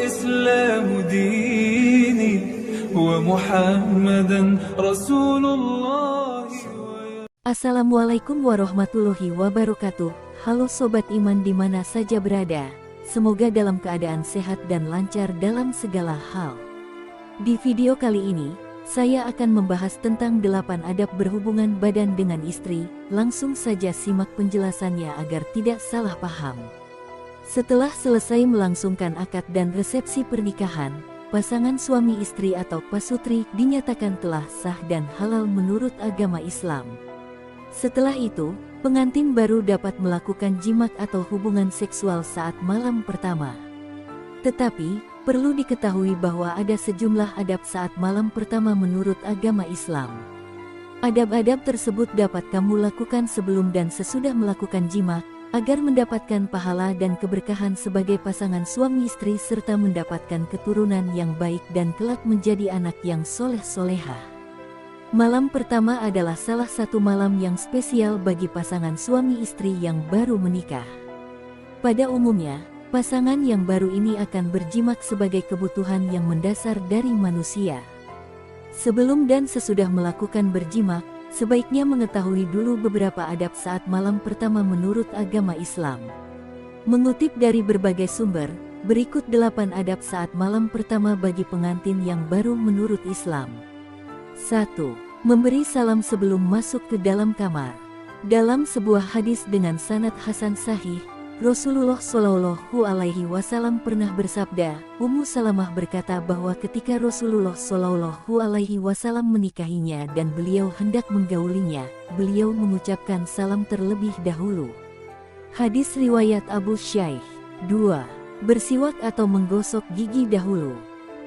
والإسلام ديني ومحمدا رسول الله. Assalamualaikum warahmatullahi wabarakatuh. Halo Sobat Iman di mana saja berada. Semoga dalam keadaan sehat dan lancar dalam segala hal. Di video kali ini, saya akan membahas tentang 8 adab berhubungan badan dengan istri. Langsung saja simak penjelasannya agar tidak salah paham. Setelah selesai melangsungkan akad dan resepsi pernikahan, pasangan suami istri atau pasutri dinyatakan telah sah dan halal menurut agama Islam. Setelah itu, pengantin baru dapat melakukan jimat atau hubungan seksual saat malam pertama. Tetapi, perlu diketahui bahwa ada sejumlah adab saat malam pertama menurut agama Islam. Adab-adab tersebut dapat kamu lakukan sebelum dan sesudah melakukan jimat, agar mendapatkan pahala dan keberkahan sebagai pasangan suami istri serta mendapatkan keturunan yang baik dan kelak menjadi anak yang soleh-solehah. Malam pertama adalah salah satu malam yang spesial bagi pasangan suami istri yang baru menikah. Pada umumnya, pasangan yang baru ini akan berjimat sebagai kebutuhan yang mendasar dari manusia. Sebelum dan sesudah melakukan berjimat, sebaiknya mengetahui dulu beberapa adab saat malam pertama menurut agama Islam. Mengutip dari berbagai sumber, berikut 8 adab saat malam pertama bagi pengantin yang baru menurut Islam. 1. Memberi salam sebelum masuk ke dalam kamar. Dalam sebuah hadis dengan sanad hasan sahih, Rasulullah Shallallahu Alaihi Wasallam pernah bersabda, Ummu Salamah berkata bahwa ketika Rasulullah Shallallahu Alaihi Wasallam menikahinya dan beliau hendak menggaulinya, beliau mengucapkan salam terlebih dahulu. Hadis riwayat Abu Syaikh. 2. Bersiwak atau menggosok gigi dahulu.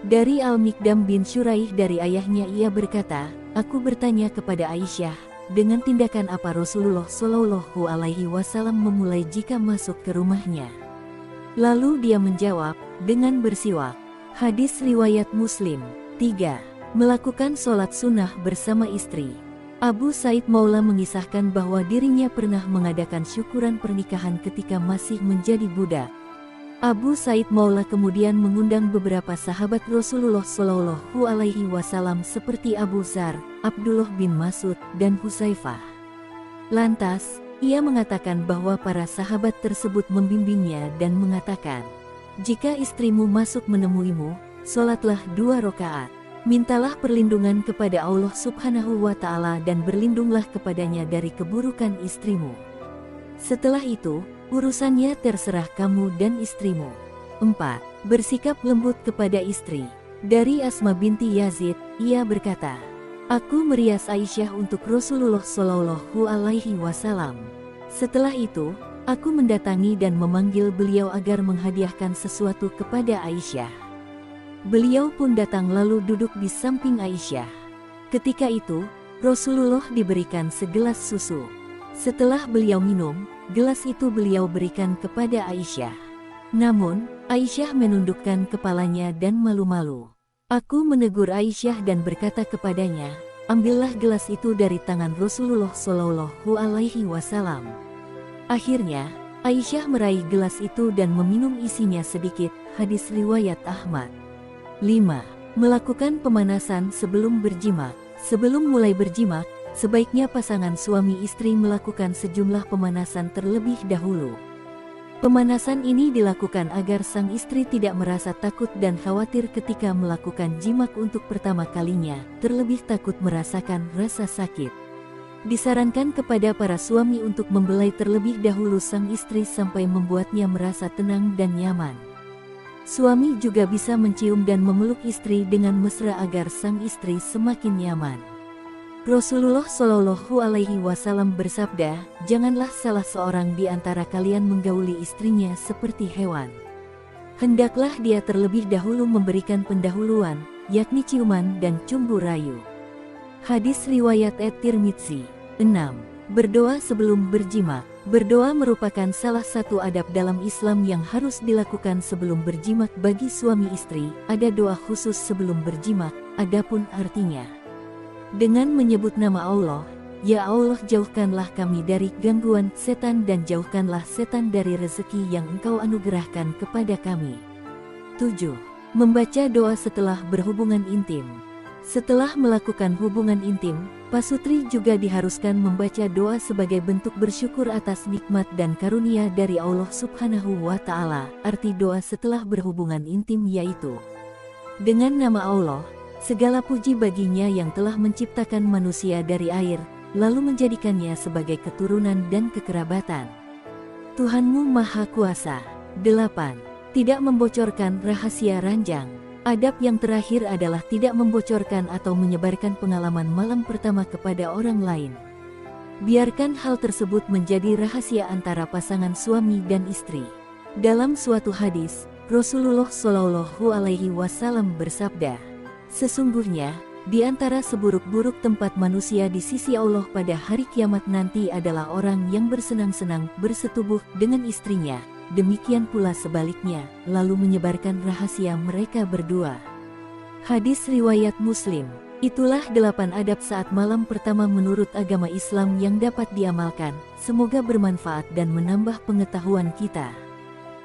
Dari Al-Mikdam bin Syuraih dari ayahnya ia berkata, aku bertanya kepada Aisyah, dengan tindakan apa Rasulullah Shallallahu Alaihi Wasallam memulai jika masuk ke rumahnya. Lalu dia menjawab, dengan bersiwak. Hadis riwayat Muslim. 3. Melakukan sholat sunnah bersama istri. Abu Said Maula mengisahkan bahwa dirinya pernah mengadakan syukuran pernikahan ketika masih menjadi budak. Abu Said Maula kemudian mengundang beberapa sahabat Rasulullah Shallallahu Alaihi Wasallam seperti Abu Dzar, Abdullah bin Mas'ud, dan Hudzaifah. Lantas, ia mengatakan bahwa para sahabat tersebut membimbingnya dan mengatakan, jika istrimu masuk menemuimu, sholatlah 2 rakaat. Mintalah perlindungan kepada Allah Subhanahu wa Ta'ala dan berlindunglah kepadanya dari keburukan istrimu. Setelah itu, urusannya terserah kamu dan istrimu. 4. Bersikap lembut kepada istri. Dari Asma binti Yazid, ia berkata, aku merias Aisyah untuk Rasulullah Shallallahu Alaihi Wasallam. Setelah itu, aku mendatangi dan memanggil beliau agar menghadiahkan sesuatu kepada Aisyah. Beliau pun datang lalu duduk di samping Aisyah. Ketika itu, Rasulullah diberikan segelas susu. Setelah beliau minum, gelas itu beliau berikan kepada Aisyah. Namun, Aisyah menundukkan kepalanya dan malu-malu. Aku menegur Aisyah dan berkata kepadanya, ambillah gelas itu dari tangan Rasulullah Shallallahu Alaihi Wasallam. Akhirnya, Aisyah meraih gelas itu dan meminum isinya sedikit. Hadis riwayat Ahmad. 5. Melakukan pemanasan sebelum berjimat. Sebelum mulai berjimat, sebaiknya pasangan suami istri melakukan sejumlah pemanasan terlebih dahulu. Pemanasan ini dilakukan agar sang istri tidak merasa takut dan khawatir ketika melakukan jimat untuk pertama kalinya, terlebih takut merasakan rasa sakit. Disarankan kepada para suami untuk membelai terlebih dahulu sang istri sampai membuatnya merasa tenang dan nyaman. Suami juga bisa mencium dan memeluk istri dengan mesra agar sang istri semakin nyaman. Rasulullah Shallallahu Alaihi Wasallam bersabda, janganlah salah seorang di antara kalian menggauli istrinya seperti hewan. Hendaklah dia terlebih dahulu memberikan pendahuluan, yakni ciuman dan cumbu rayu. Hadis riwayat At-Tirmidzi. 6. Berdoa sebelum berjimat. Berdoa merupakan salah satu adab dalam Islam yang harus dilakukan sebelum berjimat bagi suami istri. Ada doa khusus sebelum berjimat, adapun artinya, dengan menyebut nama Allah, ya Allah jauhkanlah kami dari gangguan setan dan jauhkanlah setan dari rezeki yang Engkau anugerahkan kepada kami. 7. Membaca doa setelah berhubungan intim. Setelah melakukan hubungan intim, pasutri juga diharuskan membaca doa sebagai bentuk bersyukur atas nikmat dan karunia dari Allah Subhanahu wa Ta'ala. Arti doa setelah berhubungan intim yaitu, dengan nama Allah, segala puji baginya yang telah menciptakan manusia dari air, lalu menjadikannya sebagai keturunan dan kekerabatan. Tuhanmu Maha Kuasa. 8. Tidak membocorkan rahasia ranjang. Adab yang terakhir adalah tidak membocorkan atau menyebarkan pengalaman malam pertama kepada orang lain. Biarkan hal tersebut menjadi rahasia antara pasangan suami dan istri. Dalam suatu hadis, Rasulullah Shallallahu Alaihi Wasallam bersabda, "Sesungguhnya, di antara seburuk-buruk tempat manusia di sisi Allah pada hari kiamat nanti adalah orang yang bersenang-senang bersetubuh dengan istrinya. Demikian pula sebaliknya, lalu menyebarkan rahasia mereka berdua." Hadis riwayat Muslim. Itulah 8 adab saat malam pertama menurut agama Islam yang dapat diamalkan. Semoga bermanfaat dan menambah pengetahuan kita.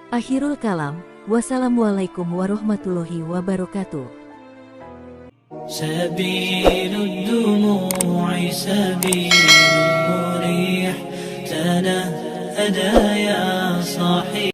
Akhirul kalam. Wassalamualaikum warahmatullahi wabarakatuh. سبيل الدموع سبيل مريح تنهدى يا صاحي